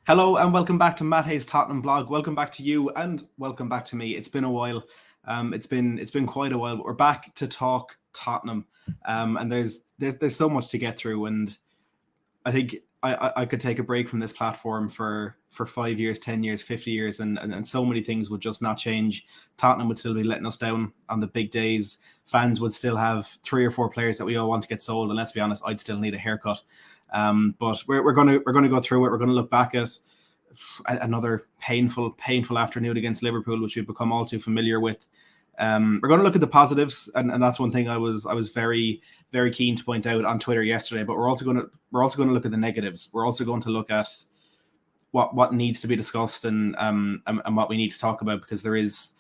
Hello and welcome back to Matt Hayes' Tottenham Blog. Welcome back to you and welcome back to me. It's been a while. It's been quite a while, but we're back to talk Tottenham. And there's so much to get through, and I think I could take a break from this platform for 5 years, 10 years, 50 years, and so many things would just not change. Tottenham would still be letting us down on the big days. Fans would still have 3 or 4 players that we all want to get sold, and let's be honest, I'd still need a haircut. But we're gonna go through it. We're gonna look back at another painful afternoon against Liverpool, which we've become all too familiar with. We're going to look at the positives, and that's one thing I was very, very keen to point out on Twitter yesterday. But we're also going to look at the negatives. We're also going to look at what needs to be discussed and what we need to talk about, because there is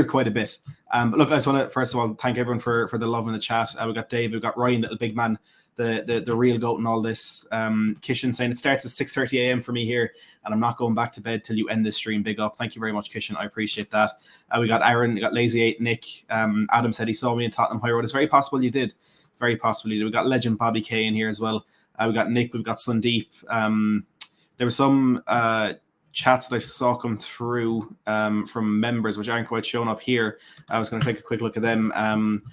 quite a bit. But look, I just want to first of all thank everyone for the love in the chat. We've got Dave, we've got Ryan, little big man, the real goat in all this. Kishan saying it starts at 6:30 a.m. for me here, and I'm not going back to bed till you end this stream. Big up. Thank you very much, Kishan. I appreciate that. We got Aaron, we got Lazy 8, Nick. Adam said he saw me in Tottenham High Road. It's very possible you did. Very possible you did. We got Legend Bobby K in here as well. We got Nick, we've got Sundeep. There were some chats that I saw come through from members, which aren't quite shown up here. I was going to take a quick look at them.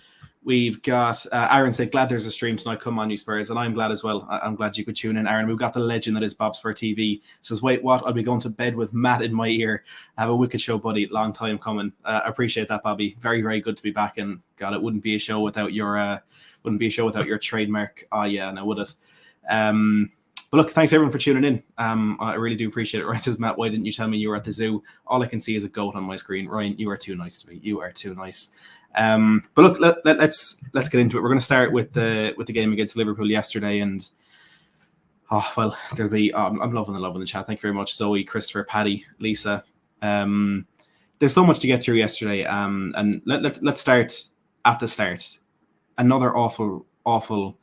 We've got Aaron said, glad there's a stream tonight. Come on, you Spurs. And I'm glad as well. I'm glad you could tune in, Aaron. We've got the legend that is Bob Spur TV. Says, wait, what? I'll be going to bed with Matt in my ear. Have a wicked show, buddy. Long time coming. Appreciate that, Bobby. Very, very good to be back. And God, it wouldn't be a show without your trademark. Oh yeah, no, would it? But look, thanks everyone for tuning in. I really do appreciate it. Right, says Matt, why didn't you tell me you were at the zoo? All I can see is a goat on my screen. Ryan, you are too nice to me. You are too nice. But look, let's get into it. We're going to start with the game against Liverpool yesterday, and there'll be. I'm loving the love in the chat. Thank you very much, Zoe, Christopher, Paddy, Lisa. There's so much to get through yesterday. And let's start at the start. Another awful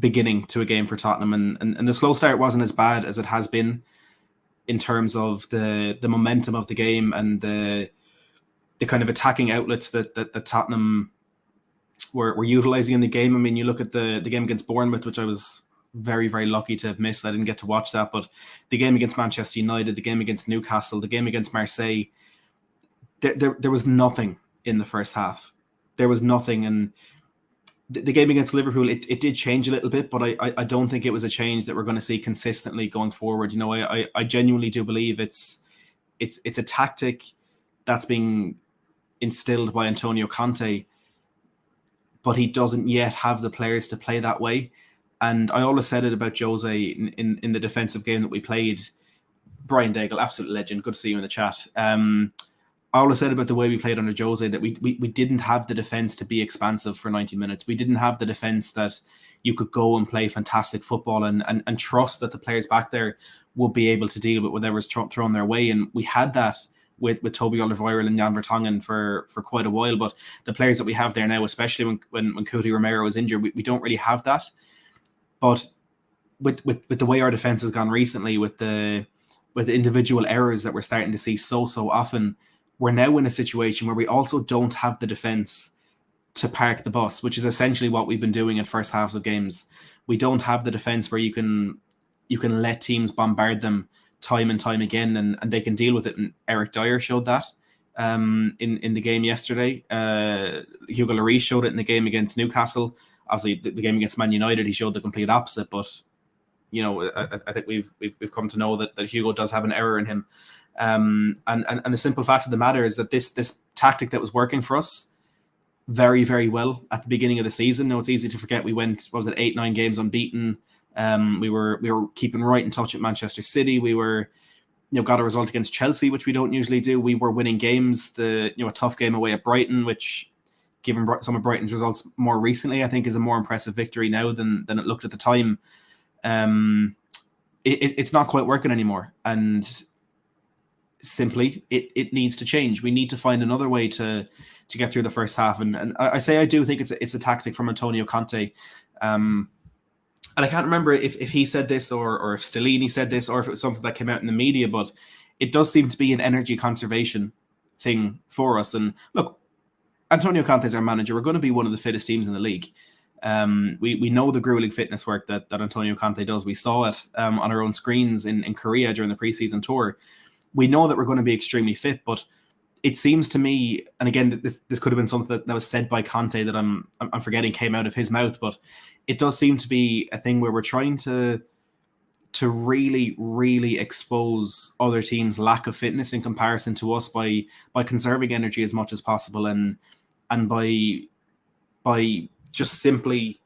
beginning to a game for Tottenham, and the slow start wasn't as bad as it has been in terms of the momentum of the game and the kind of attacking outlets that Tottenham were utilising in the game. I mean, you look at the game against Bournemouth, which I was very, very lucky to have missed. I didn't get to watch that, but the game against Manchester United, the game against Newcastle, the game against Marseille, there was nothing in the first half. There was nothing, and the game against Liverpool, it did change a little bit, but I don't think it was a change that we're going to see consistently going forward. You know, I genuinely do believe it's a tactic that's being instilled by Antonio Conte, but he doesn't yet have the players to play that way. And I always said it about Jose in the defensive game that we played. Brian Daigle, absolute legend. Good to see you in the chat. I always said about the way we played under Jose that we didn't have the defense to be expansive for 90 minutes. We didn't have the defense that you could go and play fantastic football and trust that the players back there would be able to deal with whatever's thrown their way. And we had that with Toby Alderweireld and Jan Vertonghen for quite a while. But the players that we have there now, especially when Cuti Romero was injured, we don't really have that. But with the way our defense has gone recently, with the individual errors that we're starting to see so often, we're now in a situation where we also don't have the defense to park the bus, which is essentially what we've been doing in first halves of games. We don't have the defense where you can let teams bombard them time and time again, and they can deal with it. And Eric Dyer showed that in the game yesterday. Hugo Lloris showed it in the game against Newcastle. Obviously, the game against Man United, he showed the complete opposite. But you know, I think we've come to know that Hugo does have an error in him. And the simple fact of the matter is that this tactic that was working for us very, very well at the beginning of the season. Now, it's easy to forget we went, 8-9 games unbeaten. We were keeping right in touch at Manchester City. We were, got a result against Chelsea, which we don't usually do. We were winning games. A tough game away at Brighton, which, given some of Brighton's results more recently, I think is a more impressive victory now than it looked at the time. It's not quite working anymore, and simply it needs to change. We need to find another way to get through the first half, and I say I do think it's a tactic from Antonio Conte. And I can't remember if he said this or if Stellini said this or if it was something that came out in the media, but it does seem to be an energy conservation thing for us. And look, Antonio Conte is our manager. We're going to be one of the fittest teams in the league. We know the grueling fitness work that Antonio Conte does. We saw it on our own screens in Korea during the preseason tour. We know that we're going to be extremely fit, but it seems to me, and again, this could have been something that was said by Conte that I'm forgetting came out of his mouth, but it does seem to be a thing where we're trying to really, really expose other teams' lack of fitness in comparison to us by conserving energy as much as possible and by just simply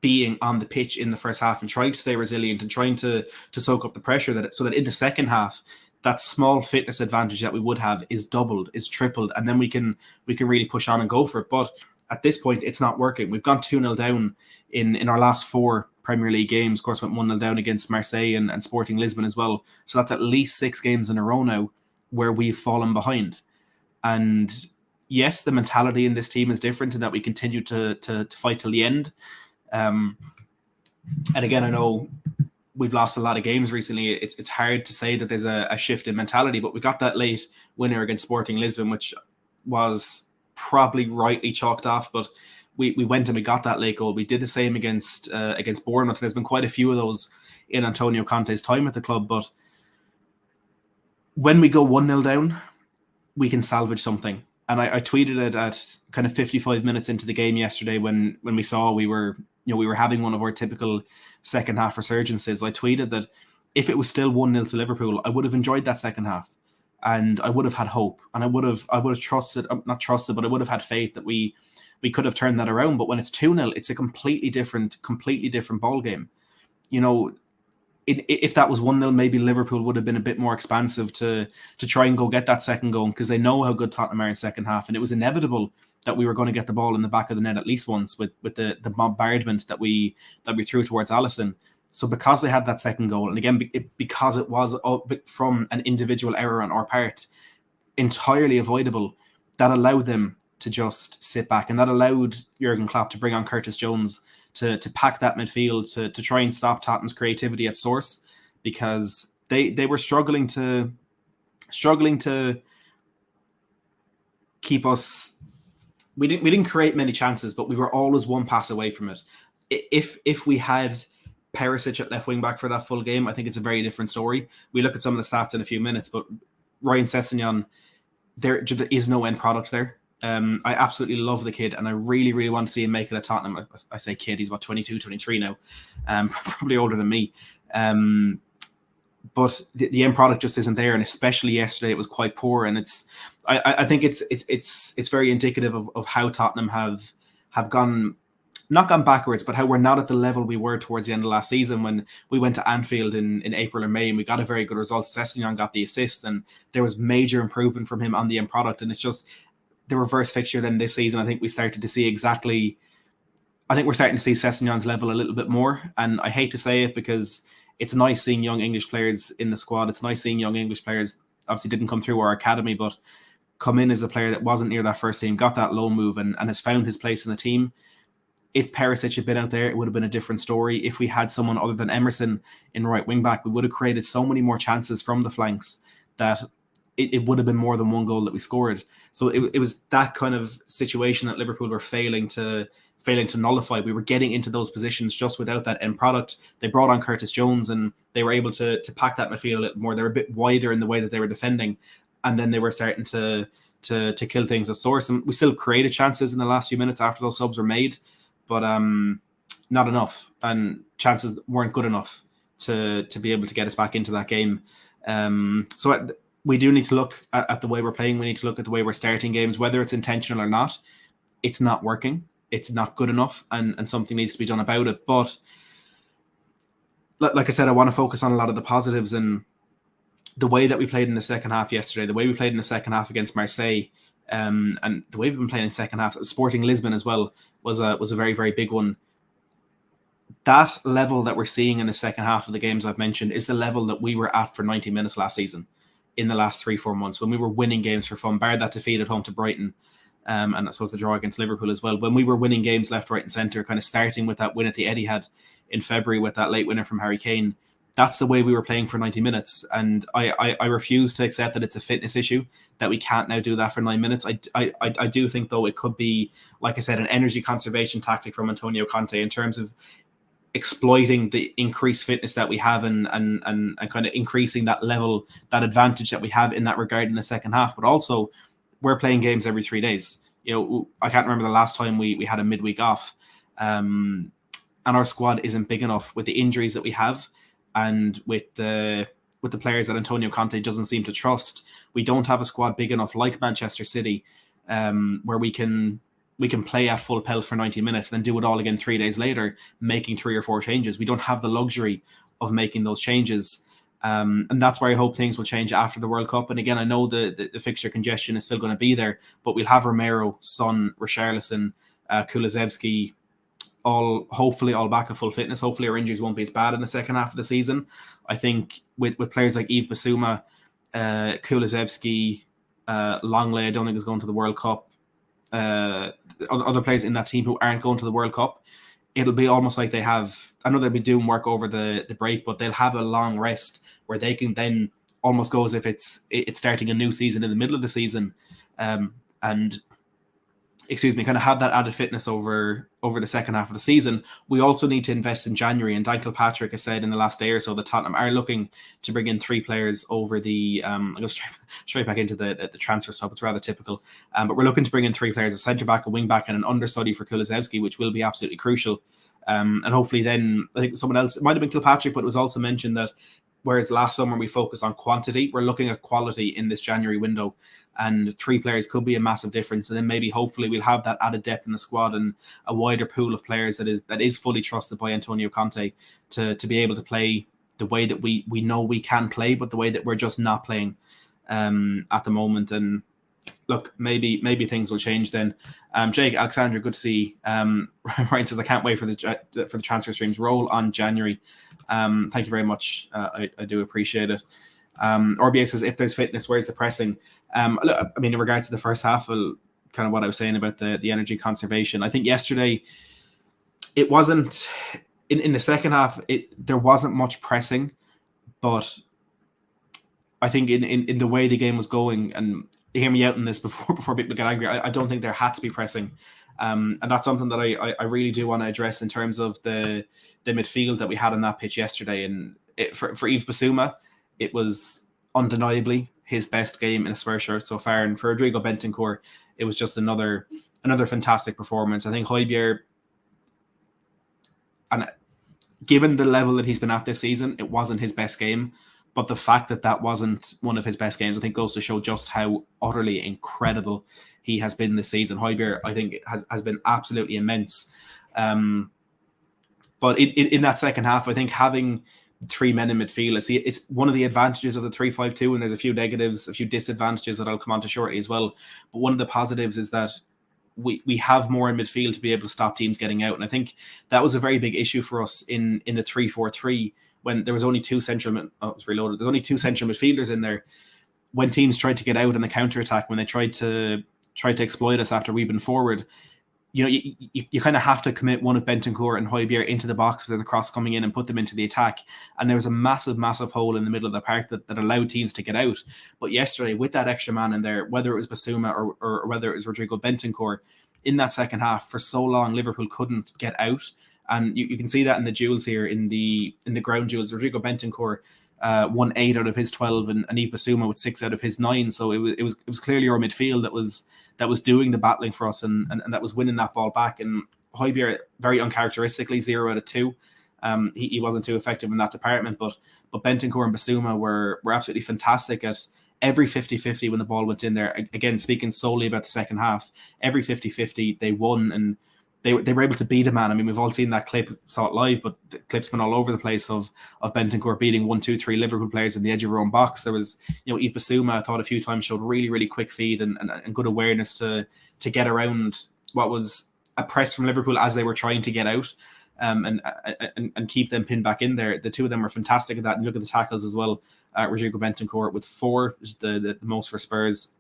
being on the pitch in the first half and trying to stay resilient and trying to soak up the pressure so that in the second half, that small fitness advantage that we would have is doubled, is tripled, and then we can really push on and go for it. But at this point, it's not working. We've gone 2-0 down in our last 4 Premier League games. Of course, went 1-0 down against Marseille and Sporting Lisbon as well. So that's at least 6 games in a row now where we've fallen behind. And yes, the mentality in this team is different in that we continue to fight till the end. And again, I know we've lost a lot of games recently. It's hard to say that there's a shift in mentality, but we got that late winner against Sporting Lisbon, which was probably rightly chalked off, but we went and we got that late goal. We did the same against Bournemouth. There's been quite a few of those in Antonio Conte's time at the club, but when we go 1-0 down, we can salvage something. And I tweeted it at kind of 55 minutes into the game yesterday when we saw we were having one of our typical second half resurgences. I tweeted that if it was still 1-0 to Liverpool, I would have enjoyed that second half, and I would have had hope, and I would have trusted, not trusted, but I would have had faith that we could have turned that around. But when it's 2-0, it's a completely different ball game. You know, if that was 1-0, maybe Liverpool would have been a bit more expansive to try and go get that second goal, because they know how good Tottenham are in second half, and it was inevitable that we were going to get the ball in the back of the net at least once with the bombardment that we threw towards Alisson. So because they had that second goal, and again, because it was from an individual error on our part, entirely avoidable, that allowed them to just sit back, and that allowed Jurgen Klopp to bring on Curtis Jones to pack that midfield to try and stop Tottenham's creativity at source, because they were struggling to keep us. We didn't create many chances, but we were always one pass away from it. If we had Perisic at left wing back for that full game, I think it's a very different story. We look at some of the stats in a few minutes, but Ryan Sessegnon, there is no end product there. I absolutely love the kid, and I really, really want to see him make it at Tottenham. I say kid, he's about 22, 23 now, probably older than me. But the end product just isn't there, and especially yesterday, it was quite poor. And I think it's very indicative of how Tottenham have not gone backwards, but how we're not at the level we were towards the end of last season when we went to Anfield in April or May and we got a very good result. Sessegnon got the assist, and there was major improvement from him on the end product. And it's just the reverse fixture then this season. I think we're starting to see Sessegnon's level a little bit more. And I hate to say it, because it's nice seeing young English players in the squad. It's nice seeing young English players, obviously didn't come through our academy, but come in as a player that wasn't near that first team, got that loan move, and has found his place in the team. If Perisic had been out there, it would have been a different story. If we had someone other than Emerson in right wing back, we would have created so many more chances from the flanks that it would have been more than one goal that we scored. So it was that kind of situation that Liverpool were failing to nullify. We were getting into those positions just without that end product. They brought on Curtis Jones, and they were able to pack that midfield a little more. They were a bit wider in the way that they were defending, and then they were starting to kill things at source. And we still created chances in the last few minutes after those subs were made, but not enough, and chances weren't good enough to be able to get us back into that game. We do need to look at the way we're playing. We need to look at the way we're starting games, whether it's intentional or not. It's not working. It's not good enough, and something needs to be done about it. But like I said, I want to focus on a lot of the positives, and the way that we played in the second half yesterday, the way we played in the second half against Marseille, and the way we've been playing in the second half, Sporting Lisbon as well, was a very, very big one. That level that we're seeing in the second half of the games I've mentioned is the level that we were at for 90 minutes last season, in the last 3-4 months, when we were winning games for fun, bar that defeat at home to Brighton, and I suppose the draw against Liverpool as well. When we were winning games left, right and centre, kind of starting with that win at the Etihad in February with that late winner from Harry Kane, that's the way we were playing for 90 minutes. And I refuse to accept that it's a fitness issue, that we can't now do that for 9 minutes. I do think, though, it could be, like I said, an energy conservation tactic from Antonio Conte in terms of exploiting the increased fitness that we have and kind of increasing that level, that advantage that we have in that regard in the second half. But also, we're playing games every 3 days. I can't remember the last time we had a midweek off. And our squad isn't big enough with the injuries that we have and with the players that Antonio Conte doesn't seem to trust. We don't have a squad big enough like Manchester City, where we can play at full pelt for 90 minutes and then do it all again 3 days later, making 3 or 4 changes. We don't have the luxury of making those changes. And that's where I hope things will change after the World Cup. And again, I know the fixture congestion is still going to be there, but we'll have Romero, Son, Richarlison, Kulusevski, hopefully all back at full fitness. Hopefully our injuries won't be as bad in the second half of the season. I think with players like Yves Bissouma, Kulusevski, Longley, I don't think is going to the World Cup. Other players in that team who aren't going to the World Cup, it'll be almost like they have, I know they'll be doing work over the break, but they'll have a long rest where they can then almost go as if it's starting a new season in the middle of the season, and kind of have that added fitness over the second half of the season. We also need to invest in January, and Dan Kilpatrick has said in the last day or so that Tottenham are looking to bring in 3 players over the I'm going straight back into the transfer stuff. It's rather typical, but we're looking to bring in 3 players: a centre back, a wing back, and an understudy for Kulusevski, which will be absolutely crucial. And hopefully then, I think someone else, it might have been Kilpatrick, but it was also mentioned that whereas last summer we focused on quantity, we're looking at quality in this January window, and 3 players could be a massive difference. And then maybe hopefully we'll have that added depth in the squad and a wider pool of players that is fully trusted by Antonio Conte to be able to play the way that we know we can play, but the way that we're just not playing at the moment. And look, maybe things will change then. Jake, Alexander, good to see. Ryan says, I can't wait for the transfer streams roll on January. Thank you very much. I do appreciate it. RBA says, if there's fitness, where's the pressing? I mean, in regards to the first half, kind of what I was saying about the energy conservation, I think yesterday it wasn't, in the second half, there wasn't much pressing, but I think in the way the game was going, and hear me out in this before people get angry, I don't think there had to be pressing. And that's something that I really do want to address in terms of the midfield that we had on that pitch yesterday. And for Yves Bissouma, it was undeniably his best game in a Spurs shirt so far. And for Rodrigo Bentancur, it was just another fantastic performance. I think Højbjerg, and given the level that he's been at this season, it wasn't his best game. But the fact that wasn't one of his best games, I think, goes to show just how utterly incredible he has been this season. Højbjerg, I think, has been absolutely immense. But in that second half, I think having 3 men in midfield, it's one of the advantages of the 3-5-2, and there's a few negatives, a few disadvantages that I'll come on to shortly as well. But one of the positives is that we have more in midfield to be able to stop teams getting out. And I think that was a very big issue for us in the 3-4-3, when there was only 2 central midfielders in there. When teams tried to get out in the counter-attack, when they tried to exploit us after we've been forward, you kind of have to commit one of Bentancur and Højbjerg into the box if there's a cross coming in and put them into the attack. And there was a massive, massive hole in the middle of the park that allowed teams to get out. But yesterday, with that extra man in there, whether it was Bissouma or whether it was Rodrigo Bentancur, in that second half, for so long, Liverpool couldn't get out. And you can see that in the duels here, in the ground duels. Rodrigo Bentancur won 8 out of his 12, and Yves Bissouma with 6 out of his 9. So it was clearly our midfield that was doing the battling for us and that was winning that ball back. And Højbjerg, very uncharacteristically, 0 out of 2. He wasn't too effective in that department, but Bentancur and Bissouma were absolutely fantastic at every 50-50 when the ball went in there. Again, speaking solely about the second half, every 50-50 they won, and they were able to beat a man. I mean, we've all seen that clip, saw it live, but the clip's been all over the place of Bentancur beating 1, 2, 3 Liverpool players in the edge of our own box. There was, Yves Bissouma, I thought a few times showed really, really quick feet and good awareness to get around what was a press from Liverpool as they were trying to get out, and keep them pinned back in there. The two of them were fantastic at that. And look at the tackles as well. Rodrigo Bentancur with 4, the most for Spurs.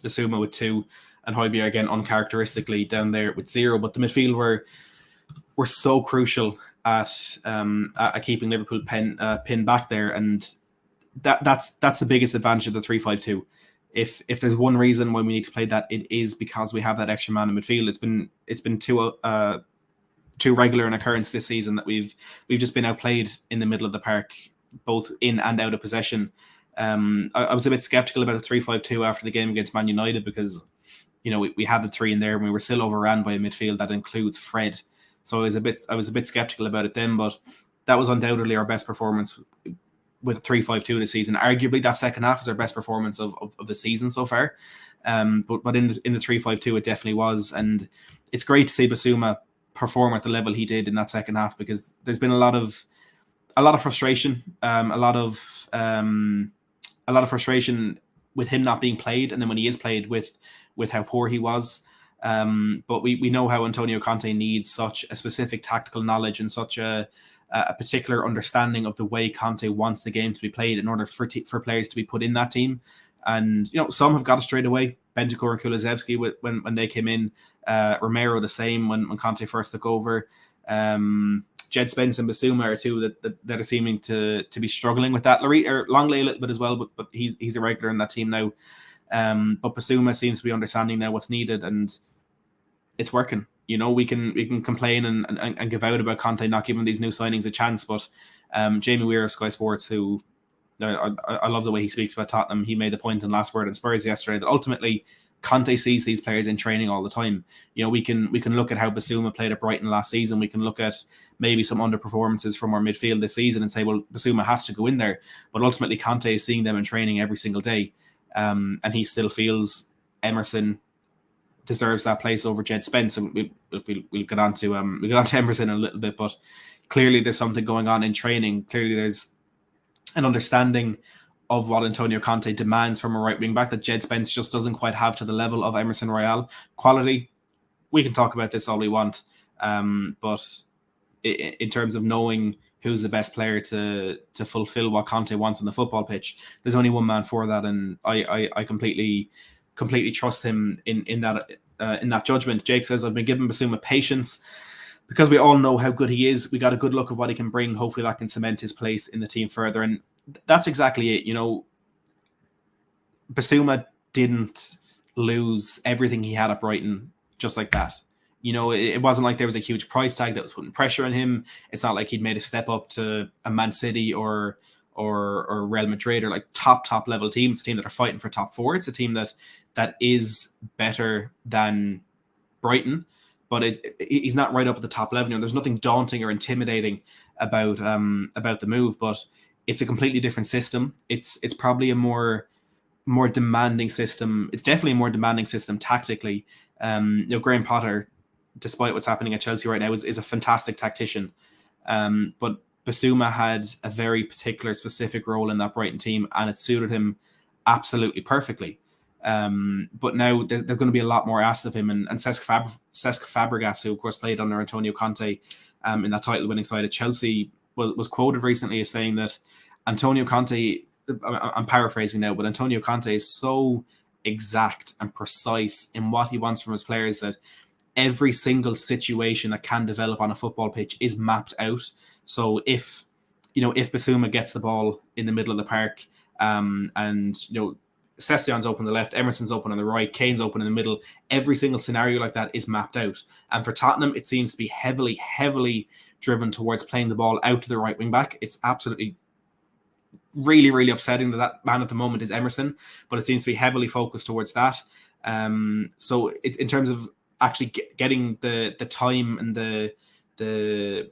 Bissouma with 2. And Højbjerg, again, uncharacteristically down there with 0. But the midfield were so crucial. at keeping Liverpool pinned back there, and that's the biggest advantage of the 3-5-2. If there's one reason why we need to play that, it is because we have that extra man in midfield. It's been too regular an occurrence this season that we've just been outplayed in the middle of the park, both in and out of possession. I was a bit skeptical about a 3-5-2 after the game against Man United because, you know, we had the three in there and we were still overran by a midfield that includes Fred. So I was a bit skeptical about it then, but that was undoubtedly our best performance with 3-5-2 this season. Arguably, that second half is our best performance of the season so far. But in the 3-5-2, it definitely was, and it's great to see Basuma perform at the level he did in that second half, because there's been a lot of frustration, a lot of frustration with him not being played, and then when he is played, with how poor he was. But we know how Antonio Conte needs such a specific tactical knowledge and such a particular understanding of the way Conte wants the game to be played in order for players to be put in that team. And, you know, some have got it straight away. Bentancur and Kulusevski when they came in, Romero the same when Conte first took over. Jed Spence and Basuma are two that are seeming to be struggling with that. Longley a little bit as well, but he's a regular in that team now. But Basuma seems to be understanding now what's needed, and it's working. You know, we can complain and give out about Conte not giving these new signings a chance, but Jamie Weir of Sky Sports, who I love the way he speaks about Tottenham, he made the point in Last Word on Spurs yesterday that ultimately Conte sees these players in training all the time. You know, we can look at how Basuma played at Brighton last season. We can look at maybe some underperformances from our midfield this season and say, well, Basuma has to go in there. But ultimately, Conte is seeing them in training every single day, and he still feels Emerson deserves that place over Jed Spence. And we'll get on to Emerson in a little bit, but clearly there's something going on in training. Clearly there's an understanding of what Antonio Conte demands from a right wing back that Jed Spence just doesn't quite have to the level of Emerson Royale. Quality, we can talk about this all we want, but in terms of knowing who's the best player to fulfill what Conte wants on the football pitch, there's only one man for that, and I completely trust him in that judgment. Jake says, I've been giving Basuma patience because we all know how good he is. We got a good look of what he can bring. Hopefully that can cement his place in the team further. And that's exactly it. You know, Basuma didn't lose everything he had at Brighton just like that. You know, it wasn't like there was a huge price tag that was putting pressure on him. It's not like he'd made a step up to a Man City or Real Madrid or like top level teams, a team that are fighting for top four. It's a team that is better than Brighton, but he's not right up at the top level. You know, there's nothing daunting or intimidating about the move, but it's a completely different system. It's probably a more demanding system. It's definitely a more demanding system tactically. You know, Graham Potter, despite what's happening at Chelsea right now, is a fantastic tactician. But Basuma had a very particular, specific role in that Brighton team, and it suited him absolutely perfectly. But now there's going to be a lot more asked of him, and Cesc Fabregas, who of course played under Antonio Conte in that title-winning side at Chelsea, was quoted recently as saying that Antonio Conte, I'm paraphrasing now, but Antonio Conte is so exact and precise in what he wants from his players that every single situation that can develop on a football pitch is mapped out. So if Basuma gets the ball in the middle of the park, and you know, Session's open on the left, Emerson's open on the right, Kane's open in the middle, every single scenario like that is mapped out. And for Tottenham, it seems to be heavily driven towards playing the ball out to the right wing back. It's absolutely really upsetting that man at the moment is Emerson, but it seems to be heavily focused towards that. So in terms of actually getting the time and the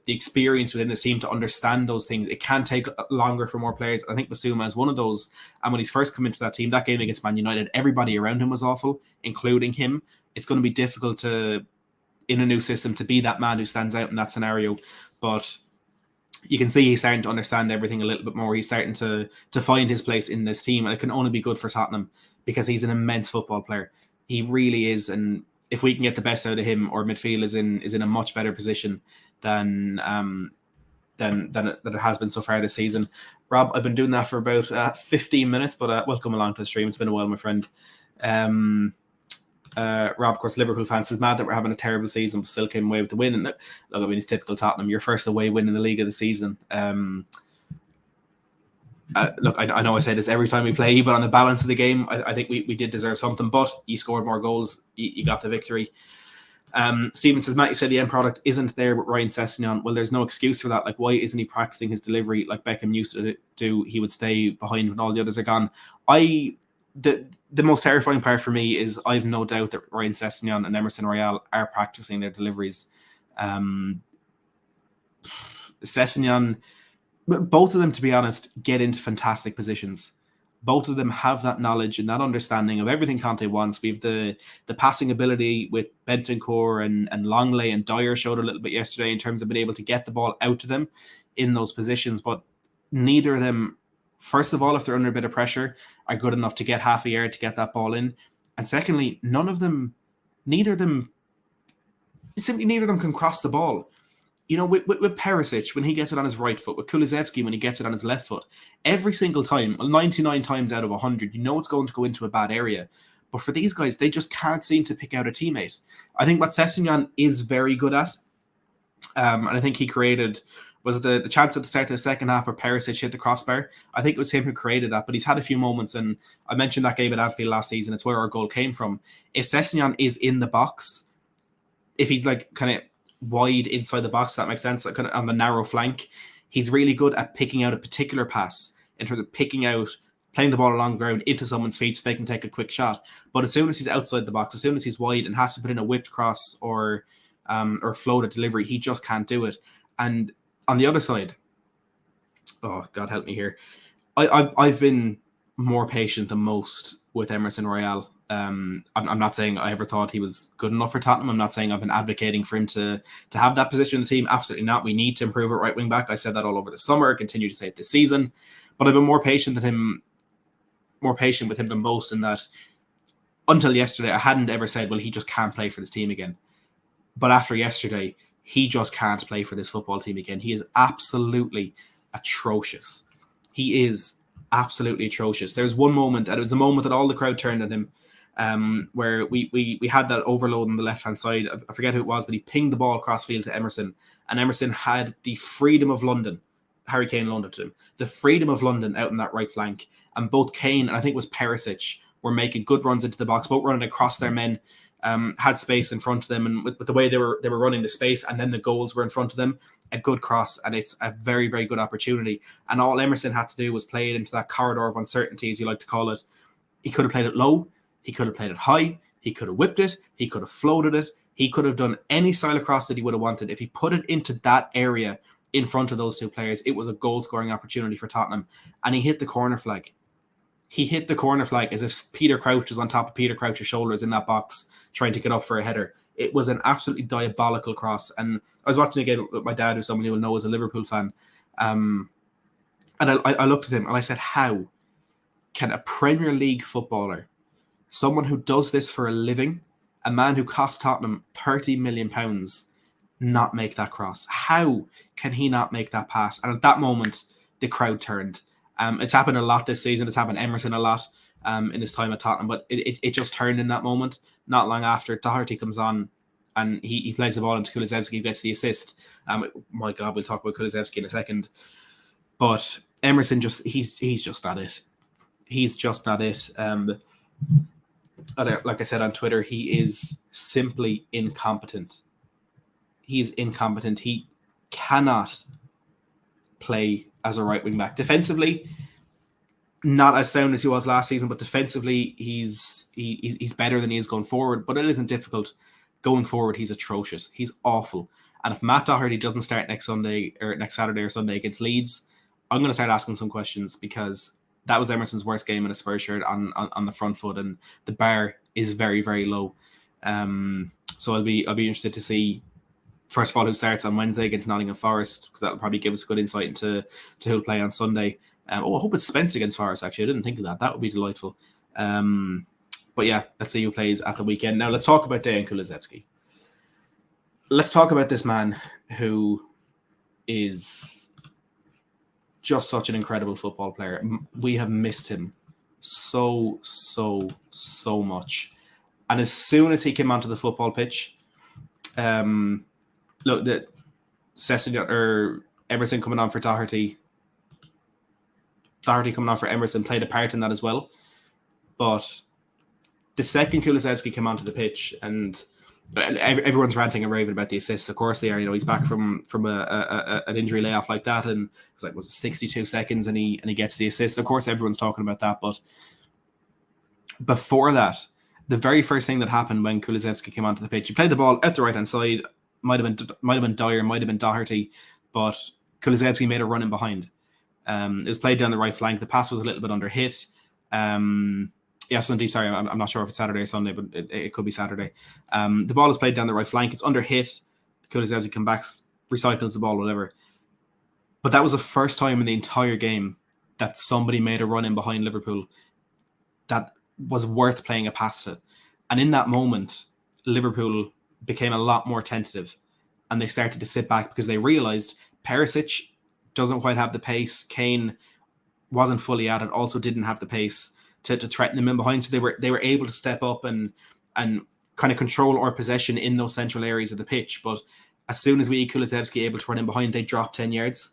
experience within the team to understand those things, it can take longer for more players. I think Basuma is one of those. And when he's first come into that team, that game against Man United, everybody around him was awful, including him. It's going to be difficult in a new system to be that man who stands out in that scenario. But you can see he's starting to understand everything a little bit more. He's starting to find his place in this team, and it can only be good for Tottenham because he's an immense football player. He really is, and if we can get the best out of him, our midfield is in a much better position than it has been so far this season. Rob, I've been doing that for about 15 minutes, but welcome along to the stream. It's been a while, my friend. Rob, of course, Liverpool fans is mad that we're having a terrible season, but still came away with the win. And look, I mean, it's typical Tottenham. Your first away win in the league of the season. Look, I know I say this every time we play, but on the balance of the game, I think we did deserve something. But you scored more goals, you got the victory. Stephen says, Matt, you said the end product isn't there with Ryan Sessegnon. Well, there's no excuse for that. Like, why isn't he practicing his delivery like Beckham used to do? He would stay behind when all the others are gone. The most terrifying part for me is I have no doubt that Ryan Sessegnon and Emerson Royale are practicing their deliveries. Sessegnon, both of them, to be honest, get into fantastic positions. Both of them have that knowledge and that understanding of everything Conte wants. We have the passing ability with Bentancur and Longley, and Dyer showed a little bit yesterday in terms of being able to get the ball out to them in those positions. But neither of them, first of all, if they're under a bit of pressure, are good enough to get half a yard to get that ball in. And secondly, neither of them can cross the ball. You know, with Perisic, when he gets it on his right foot, with Kulusevski, when he gets it on his left foot, every single time, 99 times out of 100, you know it's going to go into a bad area. But for these guys, they just can't seem to pick out a teammate. I think what Sessegnon is very good at, and I think he created, was the chance at the start of the second half where Perisic hit the crossbar. I think it was him who created that, but he's had a few moments, and I mentioned that game at Anfield last season. It's where our goal came from. If Sessegnon is in the box, if he's like kind of wide inside the box, that makes sense, like kind of on the narrow flank, he's really good at picking out a particular pass, in terms of playing the ball along the ground into someone's feet so they can take a quick shot. But as soon as he's outside the box, as soon as he's wide and has to put in a whipped cross or floated delivery, he just can't do it. And on the other side, oh God help me here, I've been more patient than most with Emerson Royale. I'm not saying I ever thought he was good enough for Tottenham. I'm not saying I've been advocating for him to have that position in the team. Absolutely not. We need to improve at right wing back. I said that all over the summer. I continue to say it this season. But I've been more patient with him than most, in that until yesterday I hadn't ever said, well, he just can't play for this team again. But after yesterday, he just can't play for this football team again. He is absolutely atrocious. He is absolutely atrocious. There's one moment, and it was the moment that all the crowd turned on him, where we had that overload on the left-hand side. I forget who it was, but he pinged the ball across field to Emerson, and Emerson had the freedom of London. Harry Kane loaned it to him. The freedom of London out in that right flank. And both Kane and I think it was Perisic were making good runs into the box, both running across their men, had space in front of them, and with the way they were running the space, and then the goals were in front of them, a good cross, and it's a very, very good opportunity. And all Emerson had to do was play it into that corridor of uncertainty, as you like to call it. He could have played it low, he could have played it high, he could have whipped it, he could have floated it, he could have done any style of cross that he would have wanted. If he put it into that area in front of those two players, it was a goal-scoring opportunity for Tottenham. And he hit the corner flag. He hit the corner flag as if Peter Crouch was on top of Peter Crouch's shoulders in that box trying to get up for a header. It was an absolutely diabolical cross. And I was watching again with my dad, who's someone you will know is a Liverpool fan. And I looked at him and I said, how can a Premier League footballer, someone who does this for a living, a man who cost Tottenham £30 million, not make that cross? How can he not make that pass? And at that moment, the crowd turned. It's happened a lot this season. It's happened to Emerson a lot in his time at Tottenham, but it just turned in that moment. Not long after, Doherty comes on and he plays the ball into Kulusevski, who gets the assist. My God, we'll talk about Kulusevski in a second. But Emerson, he's just not it. He's just not it. Like I said on Twitter, he is simply incompetent. He's incompetent. He cannot play as a right wing back. Defensively, not as sound as he was last season, but defensively he's better than he is going forward. But it isn't difficult. Going forward, he's atrocious. He's awful. And if Matt Doherty doesn't start next Saturday or Sunday against Leeds, I'm going to start asking some questions, because that was Emerson's worst game in a Spurs shirt on the front foot, and the bar is very, very low. So I'll be interested to see, first of all, who starts on Wednesday against Nottingham Forest, because that'll probably give us a good insight into who'll play on Sunday. I hope it's Spence against Forest, actually. I didn't think of that. That would be delightful. But yeah, let's see who plays at the weekend. Now, let's talk about Dejan Kulusevski. Let's talk about this man who is just such an incredible football player. We have missed him so much. And as soon as he came onto the football pitch, look, the Emerson coming on for Doherty coming on for Emerson played a part in that as well. But the second Kulusevski came onto the pitch, and everyone's ranting and raving about the assists. Of course they are. He's back from an injury layoff like that, and it was 62 seconds, and he gets the assist. Of course, everyone's talking about that. But before that, the very first thing that happened when Kulusevski came onto the pitch, he played the ball out the right hand side. Might have been Dyer, might have been Doherty, but Kulusevski made a run in behind. It was played down the right flank. The pass was a little bit under hit. Sunday. Sorry, I'm not sure if it's Saturday or Sunday, but it could be Saturday. The ball is played down the right flank. It's under hit. Kulusevski comes back, recycles the ball, whatever. But that was the first time in the entire game that somebody made a run in behind Liverpool that was worth playing a pass to. And in that moment, Liverpool became a lot more tentative, and they started to sit back because they realised Perisic doesn't quite have the pace. Kane wasn't fully at it, also didn't have the pace to threaten them in behind. So they were able to step up and kind of control our possession in those central areas of the pitch. But as soon as we Kulusevski able to run in behind, they dropped 10 yards.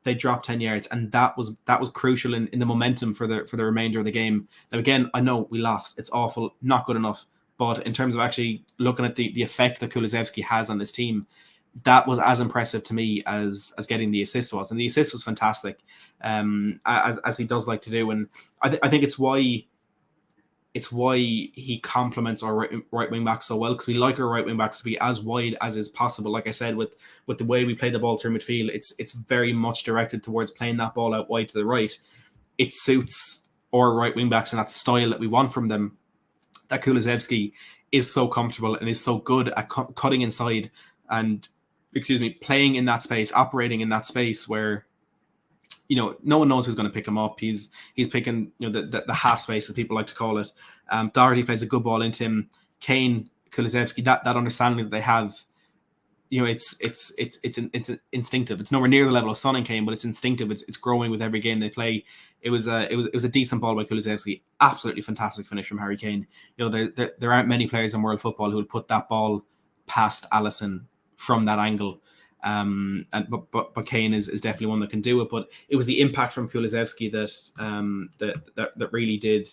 And that was crucial in the momentum for the remainder of the game. Now again, I know we lost. It's awful, not good enough. But in terms of actually looking at the effect that Kulusevski has on this team, that was as impressive to me as getting the assist was. And the assist was fantastic, as he does like to do. And I think it's why he complements our right wing backs so well, because we like our right wing backs to be as wide as is possible. Like I said, with the way we play the ball through midfield, it's very much directed towards playing that ball out wide to the right. It suits our right wing backs and that style that we want from them. That Kulusevski is so comfortable and is so good at cutting inside and, playing in that space, operating in that space where, no one knows who's going to pick him up. He's picking, the half space, as people like to call it. Doherty plays a good ball into him. Kane, Kulusevski, that understanding that they have, it's instinctive. It's nowhere near the level of Son and Kane, but it's instinctive. It's growing with every game they play. It was a decent ball by Kulusevski. Absolutely fantastic finish from Harry Kane. There aren't many players in world football who would put that ball past Alisson from that angle. But Kane is definitely one that can do it. But it was the impact from Kulusevski that really did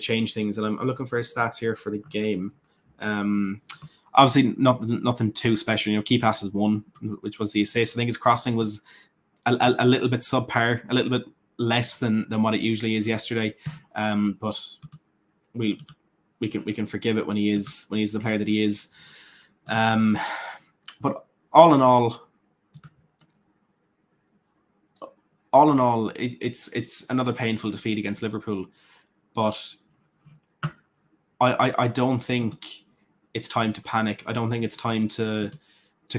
change things. And I'm looking for his stats here for the game. Obviously, nothing too special. Key passes 1, which was the assist. I think his crossing was a little bit subpar, a little bit less than what it usually is yesterday. But we can forgive it when he's the player that he is. But all in all, it's another painful defeat against Liverpool. But I don't think it's time to panic. I don't think it's time to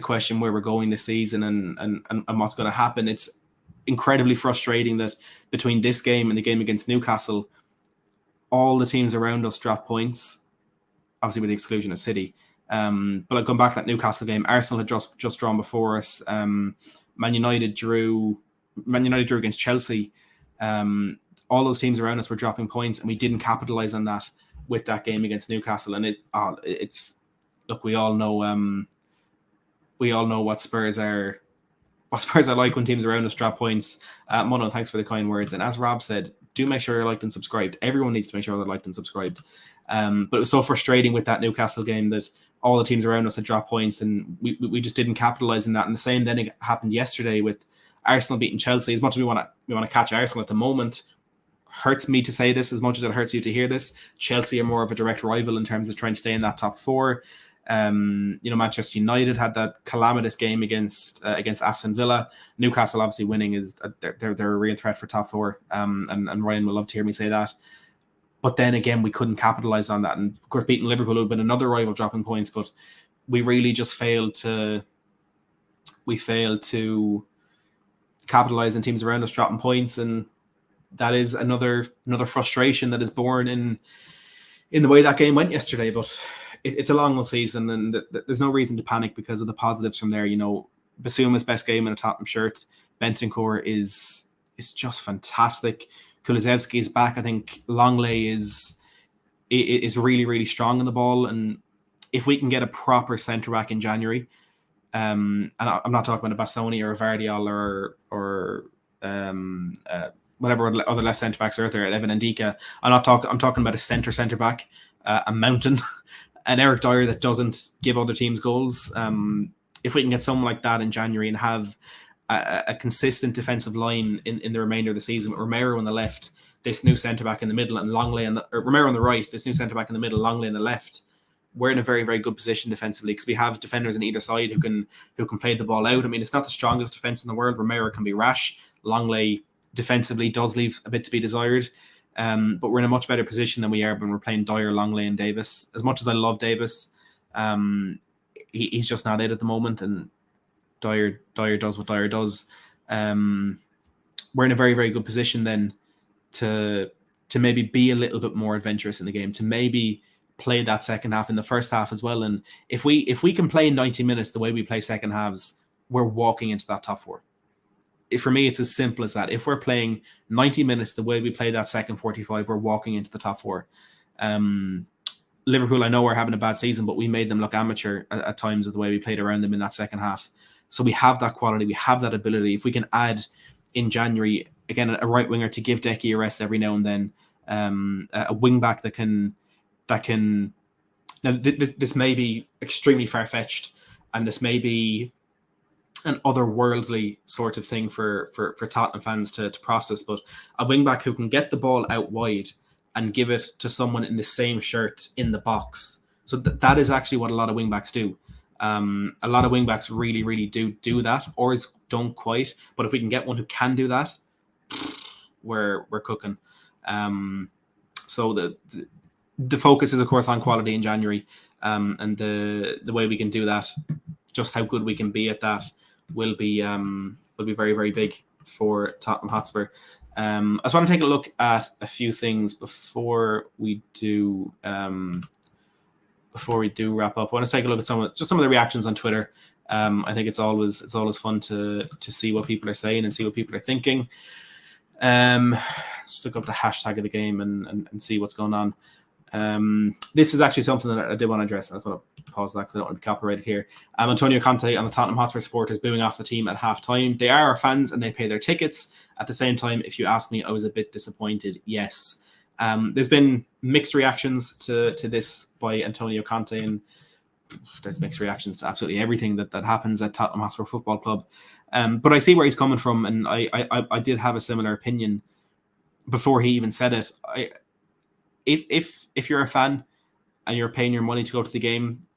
question where we're going this season and what's going to happen. It's incredibly frustrating that between this game and the game against Newcastle, all the teams around us dropped points, obviously with the exclusion of City. But I've gone back to that Newcastle game. Arsenal had just drawn before us. Man United drew against Chelsea. All those teams around us were dropping points, and we didn't capitalize on that with that game against Newcastle. And it's look, we all know what Spurs are. What Spurs are like when teams around us drop points. Mono, thanks for the kind words. And as Rob said, do make sure you're liked and subscribed. Everyone needs to make sure they're liked and subscribed. But it was so frustrating with that Newcastle game that all the teams around us had dropped points, and we just didn't capitalize on that. And the same then happened yesterday with Arsenal beating Chelsea. As much as we want to catch Arsenal at the moment, hurts me to say this as much as it hurts you to hear this. Chelsea are more of a direct rival in terms of trying to stay in that top 4. Manchester United had that calamitous game against Aston Villa. Newcastle obviously winning is they're a real threat for top 4. And Ryan will love to hear me say that. But then again, we couldn't capitalize on that, and of course, beating Liverpool would have been another rival dropping points. But we really just failed to capitalize on teams around us dropping points, and that is another frustration that is born in the way that game went yesterday. But it's a long season, and there's no reason to panic because of the positives from there. Basuma's best game in a Tottenham shirt. Bentancur is just fantastic. Kulusevski is back. I think Longley is is really, really strong on the ball. And if we can get a proper centre back in January, and I'm not talking about a Bastoni or a Vardiol or whatever other left centre backs are out there, Evan Ndika. I'm talking about a centre back, a mountain, an Eric Dyer that doesn't give other teams goals. If we can get someone like that in January and have a consistent defensive line in the remainder of the season, with Romero on the left, this new centre back in the middle, and Longley Romero on the right, this new centre back in the middle, Longley on the left, we're in a very, very good position defensively because we have defenders on either side who can play the ball out. I mean, it's not the strongest defense in the world. Romero can be rash. Longley defensively does leave a bit to be desired. But we're in a much better position than we are when we're playing Dyer, Longley, and Davis. As much as I love Davis, he's just not it at the moment, and Dyer does what Dyer does. We're in a very, very good position then to maybe be a little bit more adventurous in the game, to maybe play that second half in the first half as well. And if we can play 90 minutes the way we play second halves, we're walking into that top four. For me, it's as simple as that. If we're playing 90 minutes the way we play that second 45, we're walking into the top four. Liverpool, I know, are having a bad season, but we made them look amateur at times with the way we played around them in that second half. So we have that quality, we have that ability. If we can add in January, again, a right winger to give Decky a rest every now and then, a wing back that can now this may be extremely far-fetched, and this may be an otherworldly sort of thing for Tottenham fans to process, but a wing back who can get the ball out wide and give it to someone in the same shirt in the box. So that is actually what a lot of wing backs do. A lot of wing backs really, really do that, or don't quite. But if we can get one who can do that, we're cooking. So the focus is, of course, on quality in January, and the way we can do that, just how good we can be at that, will be very, very big for Tottenham Hotspur. I just want to take a look at a few things before we do wrap up. I want to take a look at some of the reactions on Twitter. I think it's always fun to see what people are saying and see what people are thinking. Just look up the hashtag of the game and see what's going on. This is actually something that I did want to address, and I just want to pause that because I don't want to be copyrighted here. Antonio Conte and the Tottenham Hotspur supporters booing off the team at half-time. They are our fans and they pay their tickets. At the same time, if you ask me, I was a bit disappointed, yes. There's been mixed reactions to this by Antonio Conte, and there's mixed reactions to absolutely everything that happens at Tottenham Hotspur Football Club. But I see where he's coming from, and I did have a similar opinion before he even said it. If you're a fan and you're paying your money to go to the game,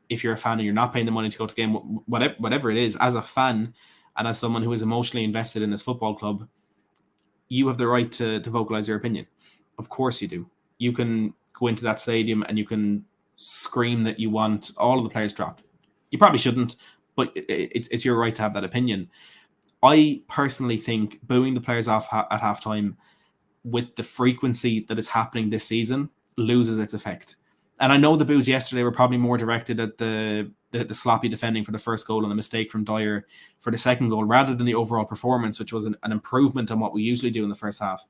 if you're a fan and you're not paying the money to go to the game, whatever it is, as a fan and as someone who is emotionally invested in this football club, you have the right to vocalize your opinion. Of course you do. You can go into that stadium and you can scream that you want all of the players dropped. You probably shouldn't, but it's your right to have that opinion. I personally think booing the players off at halftime with the frequency that it's happening this season loses its effect. And I know the boos yesterday were probably more directed at the sloppy defending for the first goal and the mistake from Dyer for the second goal, rather than the overall performance, which was an improvement on what we usually do in the first half.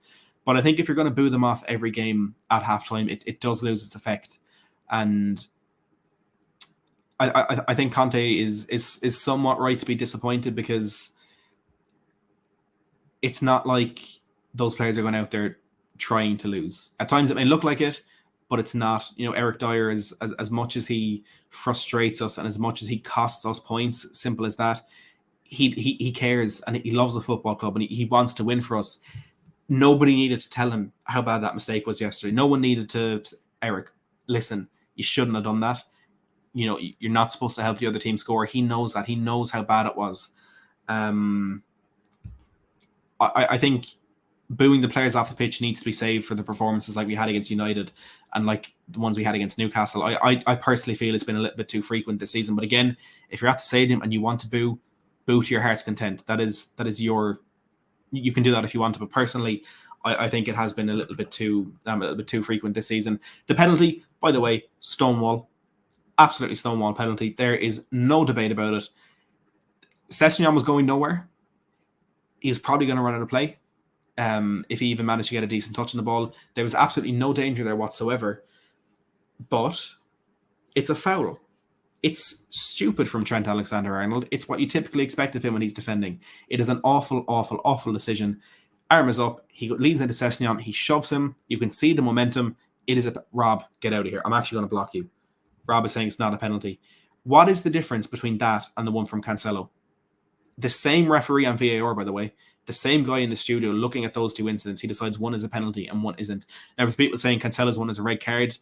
But I think if you're going to boo them off every game at halftime, it does lose its effect. And I think Conte is somewhat right to be disappointed, because it's not like those players are going out there trying to lose. At times it may look like it, but it's not. You know, Eric Dyer, is as much as he frustrates us and as much as he costs us points, simple as that, he cares and he loves the football club and he wants to win for us. Nobody needed to tell him how bad that mistake was yesterday. No one needed to, Eric, listen, you shouldn't have done that. You know, you're not supposed to help the other team score. He knows that. He knows how bad it was. I think booing the players off the pitch needs to be saved for the performances like we had against United and like the ones we had against Newcastle. I personally feel it's been a little bit too frequent this season. But again, if you're at the stadium and you want to boo to your heart's content. That is your. You can do that if you want to. But personally, I think it has been a little bit too frequent this season. The penalty, by the way, stonewall, absolutely stonewall penalty. There is no debate about it. Sessegnon was going nowhere. He's probably going to run out of play. if he even managed to get a decent touch on the ball. There was absolutely no danger there whatsoever. But it's a foul. It's stupid from Trent Alexander-Arnold. It's what you typically expect of him when he's defending. It is an awful, awful, awful decision. Arm is up. He leans into Sessegnon. He shoves him. You can see the momentum. It is Rob, get out of here. I'm actually going to block you. Rob is saying it's not a penalty. What is the difference between that and the one from Cancelo? The same referee on VAR, by the way, the same guy in the studio looking at those two incidents, he decides one is a penalty and one isn't. Now, for people saying Cancelo's one is a red card,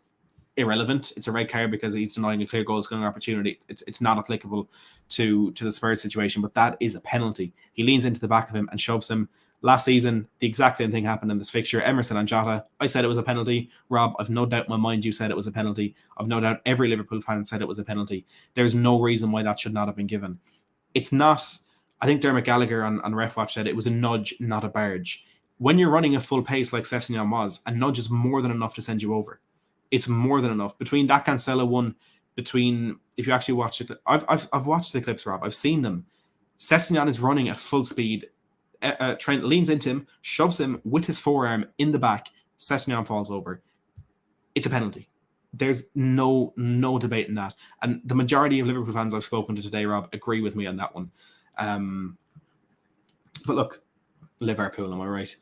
irrelevant. It's a red card because he's denying a clear goal scoring opportunity. It's not applicable to the Spurs situation, but that is a penalty. He leans into the back of him and shoves him. Last season, the exact same thing happened in this fixture. Emerson and Jota, I said it was a penalty. Rob, I've no doubt in my mind you said it was a penalty. I've no doubt every Liverpool fan said it was a penalty. There's no reason why that should not have been given. It's not, I think Dermot Gallagher on RefWatch said it was a nudge, not a barge. When you're running a full pace like Sessegnon was, a nudge is more than enough to send you over. It's more than enough. Between that Cancelo one, if you actually watch it, I've watched the clips, Rob. I've seen them. Sessegnon is running at full speed. Trent leans into him, shoves him with his forearm in the back. Sessegnon falls over. It's a penalty. There's no debate in that. And the majority of Liverpool fans I've spoken to today, Rob, agree with me on that one. But look, Liverpool, am I right?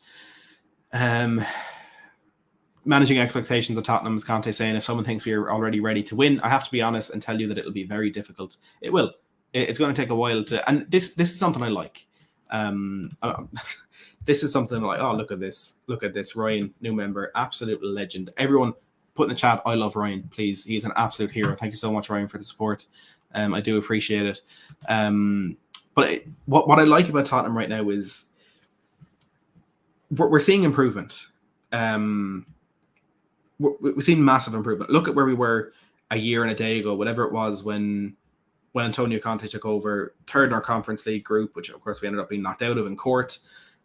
Managing expectations of Tottenham, as Conte saying, if someone thinks we are already ready to win, I have to be honest and tell you that it'll be very difficult. It will. It's going to take a while to, and this is something I like. This is something like, oh, look at this, Ryan, new member, absolute legend. Everyone put in the chat, I love Ryan, please. He's an absolute hero. Thank you so much, Ryan, for the support. I do appreciate it. But what I like about Tottenham right now is we're seeing improvement. We've seen massive improvement. Look at where we were a year and a day ago, whatever it was, when Antonio Conte took over, third in our Conference League group, which of course we ended up being knocked out of in court.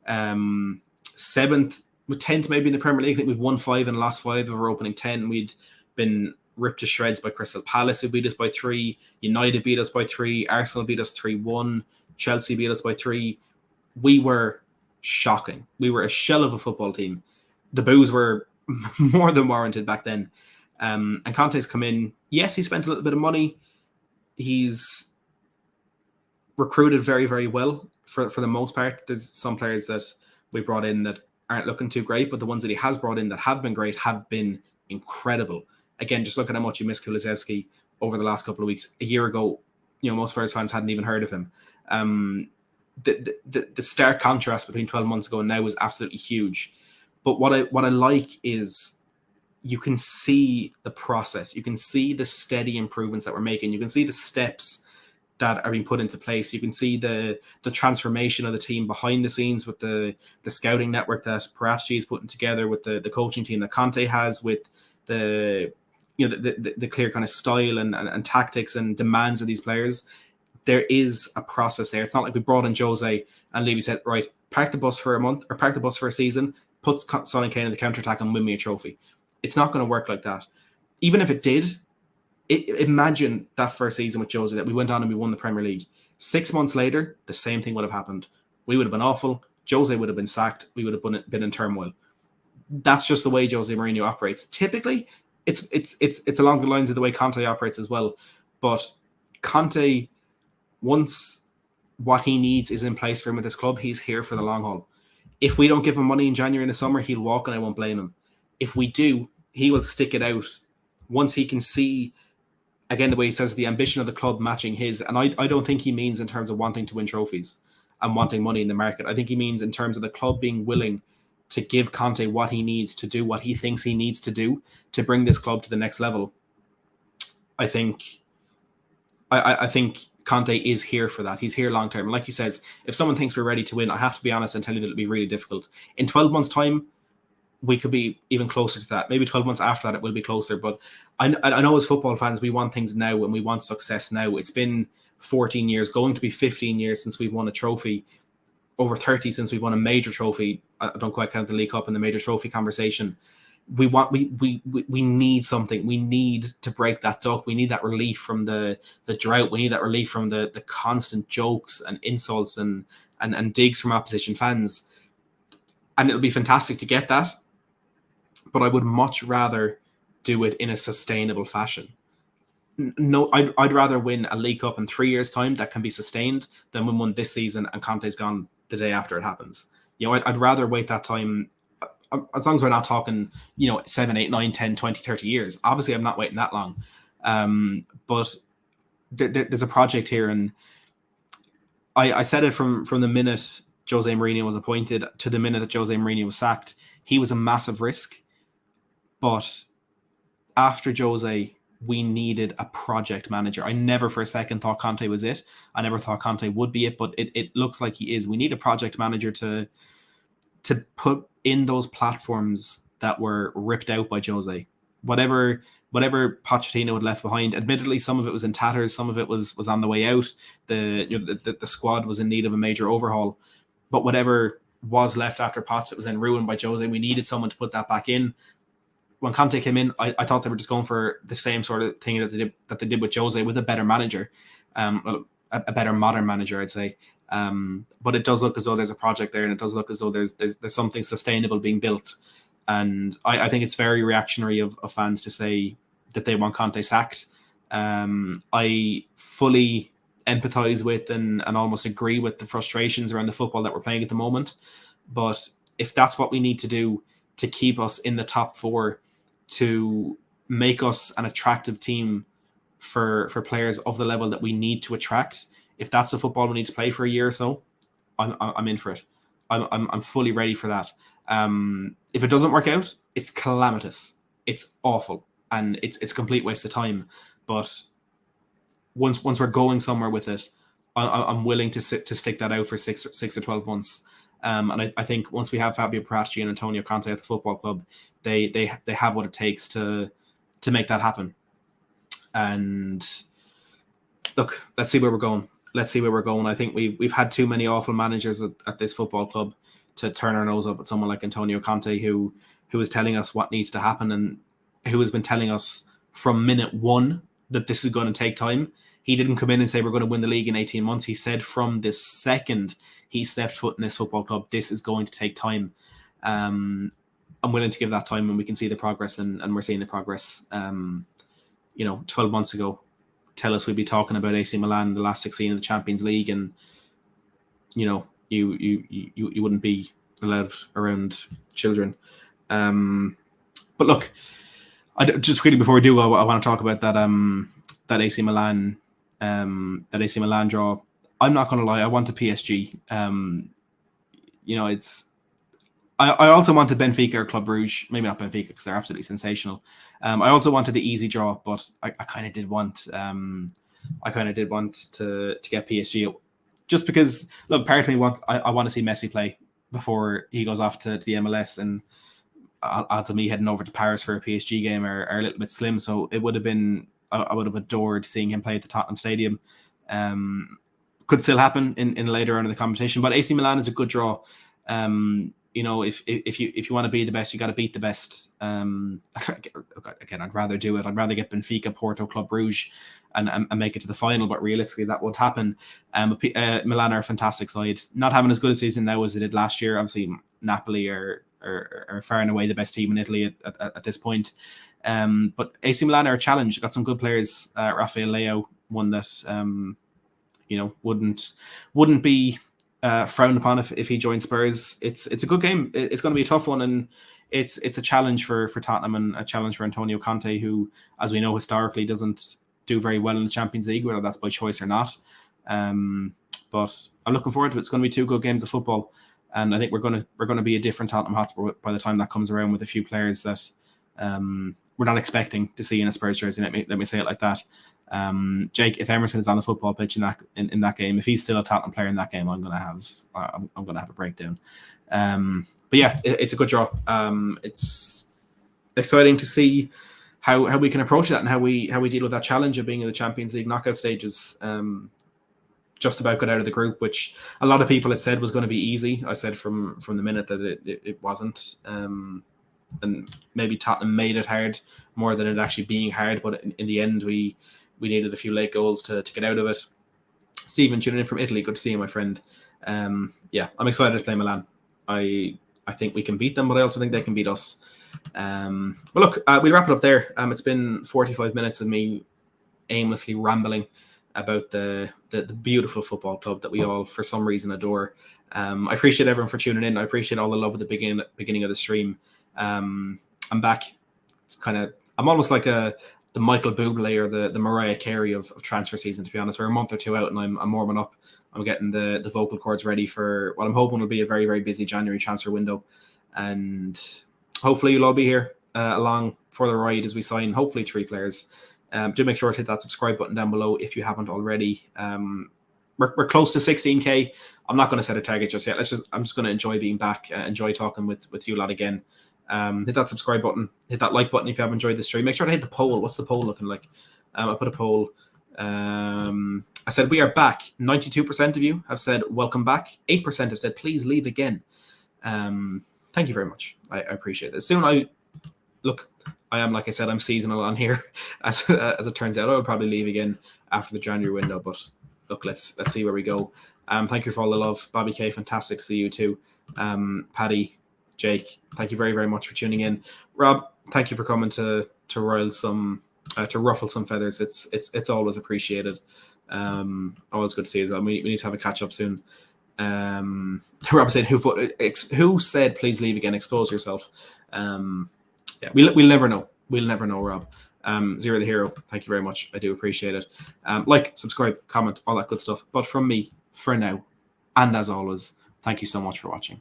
7th, 10th maybe in the Premier League. I think we'd won 5 in the last 5 of our opening 10. We'd been ripped to shreds by Crystal Palace, who beat us by 3. United beat us by 3. Arsenal beat us 3-1. Chelsea beat us by 3. We were shocking. We were a shell of a football team. The boos were more than warranted back then. And Conte's come in. Yes, he spent a little bit of money. He's recruited very, very well for the most part. There's some players that we brought in that aren't looking too great, but the ones that he has brought in that have been great have been incredible. Again, just look at how much you miss Kulusevski over the last couple of weeks. A year ago, most Spurs fans hadn't even heard of him. The stark contrast between 12 months ago and now is absolutely huge. But what I like is you can see the process. You can see the steady improvements that we're making. You can see the steps that are being put into place. You can see the transformation of the team behind the scenes with the scouting network that Paratici is putting together, with the coaching team that Conte has, with the clear kind of style and tactics and demands of these players. There is a process there. It's not like we brought in Jose and Levy said, right, park the bus for a month or park the bus for a season, put Son and Kane in the counter-attack and win me a trophy. It's not going to work like that. Even if it did, imagine that first season with Jose, that we went on and we won the Premier League. 6 months later, the same thing would have happened. We would have been awful. Jose would have been sacked. We would have been in turmoil. That's just the way Jose Mourinho operates. Typically, it's along the lines of the way Conte operates as well. But Conte, once what he needs is in place for him at this club, he's here for the long haul. If we don't give him money in January and the summer, he'll walk and I won't blame him. If we do, he will stick it out once he can see, again, the way he says, the ambition of the club matching his. And I don't think he means in terms of wanting to win trophies and wanting money in the market. I think he means in terms of the club being willing to give Conte what he needs to do, what he thinks he needs to do to bring this club to the next level. I think Conte is here for that. He's here long term. And like he says, if someone thinks we're ready to win, I have to be honest and tell you that it'll be really difficult. In 12 months' time, we could be even closer to that. Maybe 12 months after that, it will be closer. But I know as football fans, we want things now and we want success now. It's been 14 years, going to be 15 years since we've won a trophy, over 30 since we've won a major trophy. I don't quite count the League Cup in the major trophy conversation. We need something. We need to break that duck. We need that relief from the drought. We need that relief from the constant jokes and insults and digs from opposition fans. and it'll be fantastic to get that. But I would much rather do it in a sustainable fashion. No, I'd rather win a League Cup in 3 years' time that can be sustained than win one this season and Conte's gone the day after it happens. I'd rather wait that time, as long as we're not talking, 7, 8, 9, 10, 20, 30 years. Obviously, I'm not waiting that long. But there's a project here, and I said it from the minute Jose Mourinho was appointed to the minute that Jose Mourinho was sacked. He was a massive risk, but after Jose, we needed a project manager. I never for a second thought Conte was it. I never thought Conte would be it, but it looks like he is. We need a project manager to put in those platforms that were ripped out by Jose. Whatever Pochettino had left behind. Admittedly, some of it was in tatters, some of it was on the way out. The squad was in need of a major overhaul. But whatever was left after Poch that was then ruined by Jose, we needed someone to put that back in. When Conte came in, I thought they were just going for the same sort of thing that they did with Jose, with a better manager, a better modern manager, I'd say. But it does look as though there's a project there, and it does look as though there's something sustainable being built. And I think it's very reactionary of fans to say that they want Conte sacked. I fully empathise with and almost agree with the frustrations around the football that we're playing at the moment. But if that's what we need to do to keep us in the top 4, to make us an attractive team for players of the level that we need to attract, if that's the football we need to play for a year or so, I'm in for it. I'm fully ready for that. If it doesn't work out, it's calamitous. It's awful, and it's a complete waste of time. But once we're going somewhere with it, I'm willing to stick that out for 6 or 12 months. And I think once we have Fabio Paratici and Antonio Conte at the football club, they have what it takes to make that happen. And look, let's see where we're going. I think we've had too many awful managers at this football club to turn our nose up at someone like Antonio Conte, who is telling us what needs to happen, and who has been telling us from minute one that this is going to take time. He didn't come in and say we're going to win the league in 18 months. He said from the second he stepped foot in this football club, this is going to take time. I'm willing to give that time, and we can see the progress, and we're seeing the progress. 12 months ago, tell us we'd be talking about AC Milan, the last 16 of the Champions League, and you wouldn't be allowed around children. But look, just quickly before we do, I want to talk about that AC Milan draw. I'm not going to lie, I want a PSG. I also wanted Benfica or Club Brugge. Maybe not Benfica because they're absolutely sensational. I also wanted the easy draw, but I kind of did want to get PSG, just because, look, part of me I want to see Messi play before he goes off to the MLS, and odds of me heading over to Paris for a PSG game are a little bit slim. So it would have been, I would have adored seeing him play at the Tottenham Stadium. Could still happen in later on in the competition, but AC Milan is a good draw. If you want to be the best, you got to beat the best. Again, I'd rather do it. I'd rather get Benfica, Porto, Club Brugge, and make it to the final. But realistically, that won't happen. Milan are a fantastic side, not having as good a season now as they did last year. Obviously, Napoli are far and away the best team in Italy at this point. But AC Milan are a challenge. Got some good players. Rafael Leao, one that wouldn't be frowned upon if he joined Spurs. It's a good game. It's going to be a tough one, and it's a challenge for Tottenham and a challenge for Antonio Conte, who, as we know, historically doesn't do very well in the Champions League, whether that's by choice or not. But I'm looking forward to it. It's going to be 2 good games of football, and I think we're going to be a different Tottenham Hotspur by the time that comes around, with a few players that we're not expecting to see in a Spurs jersey. Let me say it like that. Jake, if Emerson is on the football pitch in that game, if he's still a Tottenham player in that game, I'm gonna have a breakdown. But yeah, it's a good draw. It's exciting to see how we can approach that, and how we deal with that challenge of being in the Champions League knockout stages. Just about got out of the group, which a lot of people had said was going to be easy. I said from the minute that it wasn't. And maybe Tottenham made it hard more than it actually being hard. But in the end, we needed a few late goals to get out of it. Stephen, tuning in from Italy. Good to see you, my friend. I'm excited to play Milan. I I think we can beat them, but I also think they can beat us. But look, we'll wrap it up there. It's been 45 minutes of me aimlessly rambling about the beautiful football club that we all, for some reason, adore. I appreciate everyone for tuning in. I appreciate all the love at the beginning of the stream. I'm back. It's I'm almost like the Michael Bublé or the Mariah Carey of transfer season, to be honest. We're a month or two out and I'm warming up. I'm getting the vocal cords ready for what I'm hoping will be a very, very busy January transfer window. And hopefully you'll all be here along for the ride as we sign, hopefully 3 players. Do make sure to hit that subscribe button down below if you haven't already. We're close to 16k. I'm not going to set a target just yet. I'm just going to enjoy being back, enjoy talking with you lot again. Hit that subscribe button, hit that like button if you have enjoyed the stream. Make sure to hit the poll. What's the poll looking like? I put a poll. I said we are back. 92% of you have said welcome back. 8% have said please leave again. Thank you very much. I appreciate it. Soon I am, like I said, I'm seasonal on here. As it turns out, I'll probably leave again after the January window. But look, let's see where we go. Thank you for all the love, Bobby K. Fantastic to see you too. Paddy, Jake, thank you very, very much for tuning in. Rob, thank you for coming to ruffle some feathers. It's always appreciated. Always good to see you as well. We need to have a catch up soon. Rob said, who said please leave again? Expose yourself. Yeah, we'll never know. We'll never know, Rob. Zero the Hero, thank you very much. I do appreciate it. Like, subscribe, comment, all that good stuff. But from me, for now, and as always, thank you so much for watching.